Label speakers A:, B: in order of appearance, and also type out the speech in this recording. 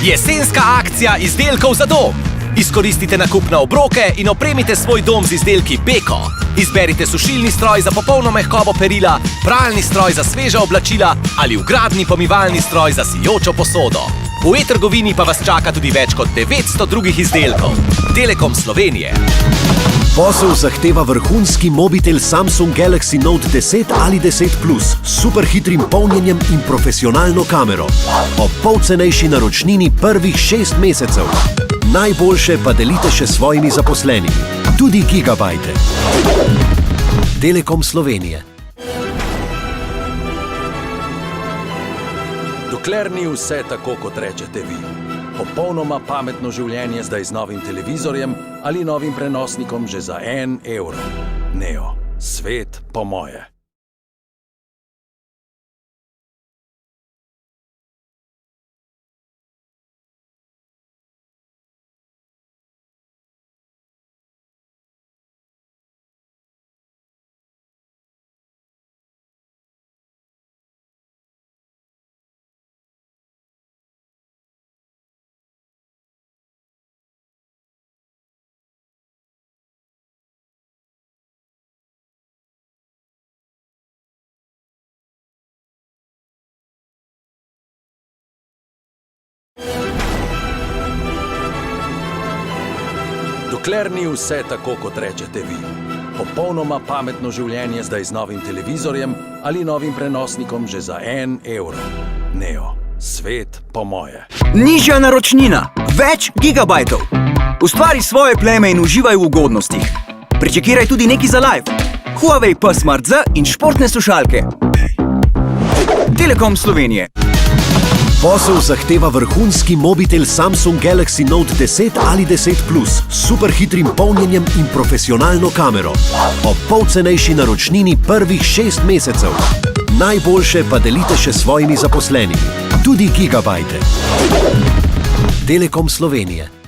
A: Jesenska akcija izdelkov za dom. Izkoristite nakup na obroke in opremite svoj dom z izdelki Beko. Izberite sušilni stroj za popolno mehkobo perila, pralni stroj za sveža oblačila ali vgradni pomivalni stroj za sijočo posodo. V e-trgovini pa vas čaka tudi več kot 900 drugih izdelkov. Telekom Slovenije.
B: Posel zahteva vrhunski mobitel Samsung Galaxy Note 10 ali 10 Plus s superhitrim polnjenjem in profesionalno kamero. Ob polcenejši naročnini prvih 6 mesecev. Najboljše pa delite še s svojimi zaposlenimi. Tudi gigabajte. Telekom Slovenije.
C: Dokler ni vse tako, kot rečete vi. Popolnoma pametno življenje zdaj z novim televizorjem ali novim prenosnikom že za 1 evro. Neo. Svet po moje. Dokler ni vse tako, kot rečete vi. Popolnoma pametno življenje zdaj z novim televizorjem ali novim prenosnikom že za 1 evro. Neo. Svet po moje.
D: Nižja naročnina. Več gigabajtov. Ustvari svoje pleme in uživaj v ugodnostih. Pričakiraj tudi neki za live. Huawei P Smart Z in športne slušalke. Telekom Slovenije.
B: Posel zahteva vrhunski mobitel Samsung Galaxy Note 10 ali 10 Plus s superhitrim polnjenjem in profesionalno kamero. Ob polcenejši naročnini prvih 6 mesecev. Najboljše pa delite še s svojimi zaposlenimi. Tudi gigabajte. Telekom Slovenije.